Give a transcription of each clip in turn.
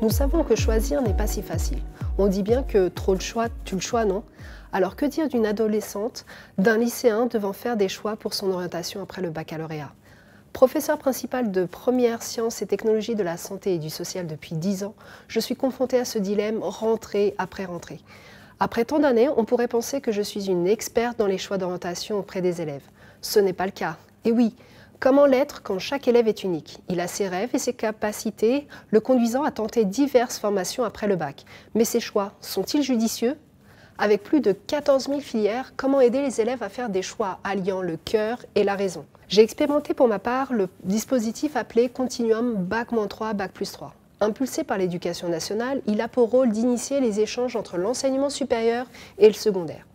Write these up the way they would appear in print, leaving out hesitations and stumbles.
Nous savons que choisir n'est pas si facile. On dit bien que trop de choix, tue le choix, non? Alors que dire d'une adolescente, d'un lycéen devant faire des choix pour son orientation après le baccalauréat? Professeur principal de première sciences et technologies de la santé et du social depuis 10 ans, je suis confrontée à ce dilemme rentrée après rentrée. Après tant d'années, on pourrait penser que je suis une experte dans les choix d'orientation auprès des élèves. Ce n'est pas le cas. Et oui, comment l'être quand chaque élève est unique? Il a ses rêves et ses capacités, le conduisant à tenter diverses formations après le bac. Mais ces choix sont-ils judicieux? Avec plus de 14 000 filières, comment aider les élèves à faire des choix alliant le cœur et la raison? J'ai expérimenté pour ma part le dispositif appelé Continuum Bac-3, Bac+3. Impulsé par l'Éducation nationale, il a pour rôle d'initier les échanges entre l'enseignement supérieur et le secondaire.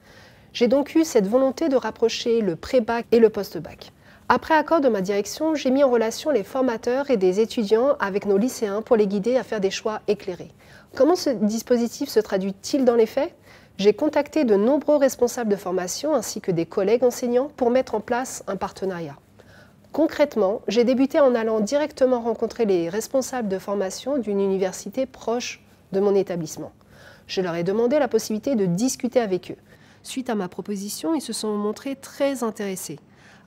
J'ai donc eu cette volonté de rapprocher le pré-bac et le post-bac. Après accord de ma direction, j'ai mis en relation les formateurs et des étudiants avec nos lycéens pour les guider à faire des choix éclairés. Comment ce dispositif se traduit-il dans les faits? J'ai contacté de nombreux responsables de formation ainsi que des collègues enseignants pour mettre en place un partenariat. Concrètement, j'ai débuté en allant directement rencontrer les responsables de formation d'une université proche de mon établissement. Je leur ai demandé la possibilité de discuter avec eux. Suite à ma proposition, ils se sont montrés très intéressés.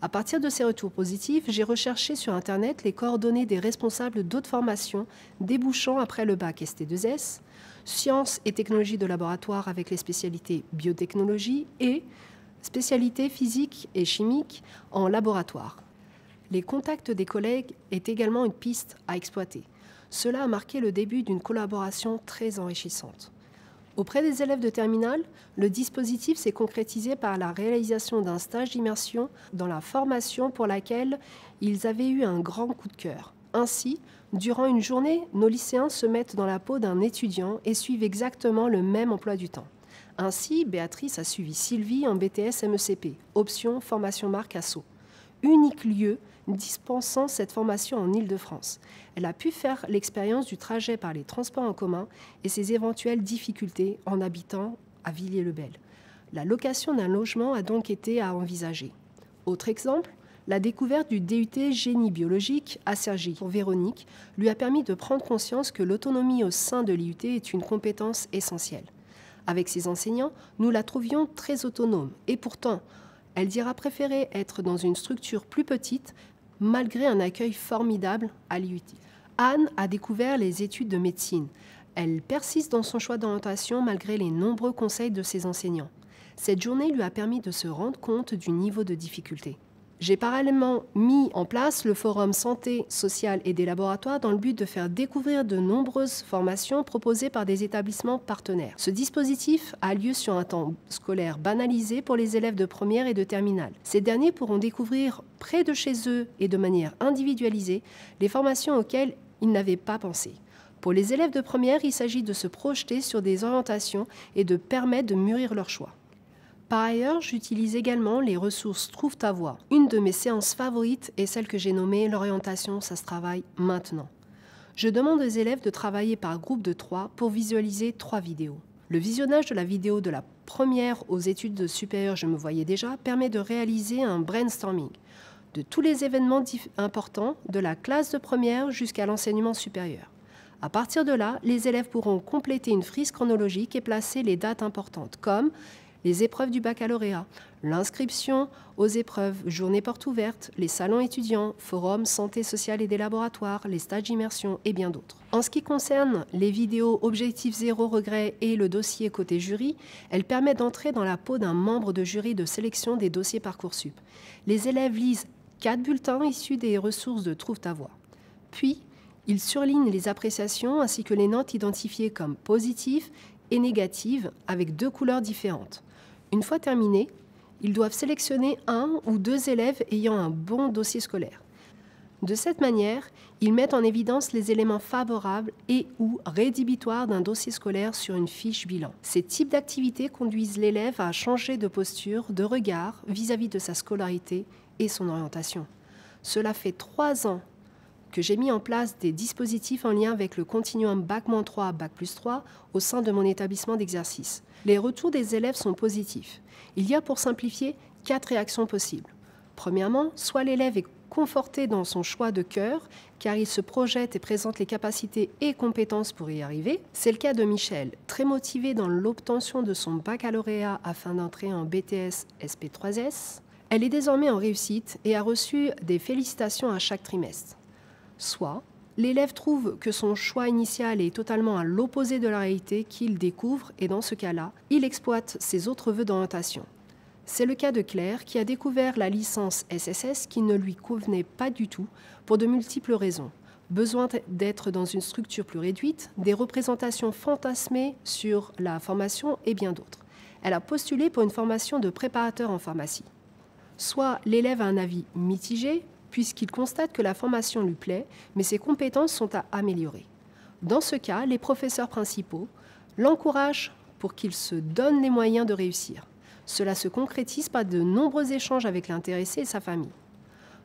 À partir de ces retours positifs, j'ai recherché sur Internet les coordonnées des responsables d'autres formations débouchant après le bac ST2S, sciences et technologies de laboratoire avec les spécialités biotechnologie et spécialités physique et chimique en laboratoire. Les contacts des collègues est également une piste à exploiter. Cela a marqué le début d'une collaboration très enrichissante. Auprès des élèves de terminale, le dispositif s'est concrétisé par la réalisation d'un stage d'immersion dans la formation pour laquelle ils avaient eu un grand coup de cœur. Ainsi, durant une journée, nos lycéens se mettent dans la peau d'un étudiant et suivent exactement le même emploi du temps. Ainsi, Béatrice a suivi Sylvie en BTS MECP, option formation marque asso. Unique lieu dispensant cette formation en Île-de-France. Elle a pu faire l'expérience du trajet par les transports en commun et ses éventuelles difficultés en habitant à Villiers-le-Bel. La location d'un logement a donc été à envisager. Autre exemple, la découverte du DUT Génie biologique à Cergy pour Véronique lui a permis de prendre conscience que l'autonomie au sein de l'IUT est une compétence essentielle. Avec ses enseignants, nous la trouvions très autonome et pourtant, elle dira préférer être dans une structure plus petite malgré un accueil formidable à l'IUT. Anne a découvert les études de médecine. Elle persiste dans son choix d'orientation malgré les nombreux conseils de ses enseignants. Cette journée lui a permis de se rendre compte du niveau de difficulté. J'ai parallèlement mis en place le forum santé, sociale et des laboratoires dans le but de faire découvrir de nombreuses formations proposées par des établissements partenaires. Ce dispositif a lieu sur un temps scolaire banalisé pour les élèves de première et de terminale. Ces derniers pourront découvrir près de chez eux et de manière individualisée les formations auxquelles ils n'avaient pas pensé. Pour les élèves de première, il s'agit de se projeter sur des orientations et de permettre de mûrir leur choix. Par ailleurs, j'utilise également les ressources Trouve ta voie. Une de mes séances favorites est celle que j'ai nommée « L'orientation, ça se travaille maintenant ». Je demande aux élèves de travailler par groupe de 3 pour visualiser 3 vidéos. Le visionnage de la vidéo de la première aux études supérieures, je me voyais déjà, permet de réaliser un brainstorming de tous les événements importants de la classe de première jusqu'à l'enseignement supérieur. À partir de là, les élèves pourront compléter une frise chronologique et placer les dates importantes comme les épreuves du baccalauréat, l'inscription aux épreuves, journée porte ouverte, les salons étudiants, forums santé sociale et des laboratoires, les stages d'immersion et bien d'autres. En ce qui concerne les vidéos Objectif zéro regret et le dossier côté jury, elles permettent d'entrer dans la peau d'un membre de jury de sélection des dossiers Parcoursup. Les élèves lisent 4 bulletins issus des ressources de Trouve ta voie. Puis, ils surlignent les appréciations ainsi que les notes identifiées comme positives et négatives avec 2 couleurs différentes. Une fois terminé, ils doivent sélectionner 1 ou 2 élèves ayant un bon dossier scolaire. De cette manière, ils mettent en évidence les éléments favorables et ou rédhibitoires d'un dossier scolaire sur une fiche bilan. Ces types d'activités conduisent l'élève à changer de posture, de regard vis-à-vis de sa scolarité et son orientation. Cela fait 3 ans que j'ai mis en place des dispositifs en lien avec le continuum Bac-3, Bac+3 au sein de mon établissement d'exercice. Les retours des élèves sont positifs. Il y a pour simplifier 4 réactions possibles. Premièrement, soit l'élève est conforté dans son choix de cœur, car il se projette et présente les capacités et compétences pour y arriver. C'est le cas de Michel, très motivée dans l'obtention de son baccalauréat afin d'entrer en BTS SP3S. Elle est désormais en réussite et a reçu des félicitations à chaque trimestre. Soit l'élève trouve que son choix initial est totalement à l'opposé de la réalité qu'il découvre et dans ce cas-là, il exploite ses autres vœux d'orientation. C'est le cas de Claire qui a découvert la licence SSS qui ne lui convenait pas du tout pour de multiples raisons. Besoin d'être dans une structure plus réduite, des représentations fantasmées sur la formation et bien d'autres. Elle a postulé pour une formation de préparateur en pharmacie. Soit l'élève a un avis mitigé, puisqu'il constate que la formation lui plaît, mais ses compétences sont à améliorer. Dans ce cas, les professeurs principaux l'encouragent pour qu'il se donne les moyens de réussir. Cela se concrétise par de nombreux échanges avec l'intéressé et sa famille.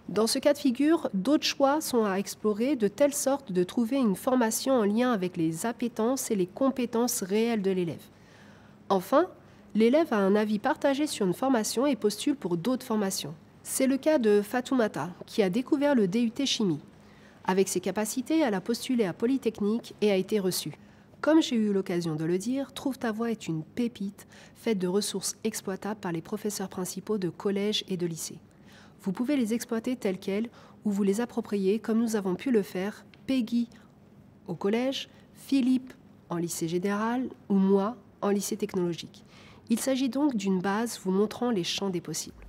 Dans ce cas de figure, d'autres choix sont à explorer de telle sorte de trouver une formation en lien avec les appétences et les compétences réelles de l'élève. Enfin, l'élève a un avis partagé sur une formation et postule pour d'autres formations. C'est le cas de Fatoumata, qui a découvert le DUT Chimie. Avec ses capacités, elle a postulé à Polytechnique et a été reçue. Comme j'ai eu l'occasion de le dire, Trouve ta voie est une pépite faite de ressources exploitables par les professeurs principaux de collège et de lycée. Vous pouvez les exploiter telles quelles ou vous les approprier comme nous avons pu le faire, Peggy au collège, Philippe en lycée général ou moi en lycée technologique. Il s'agit donc d'une base vous montrant les champs des possibles.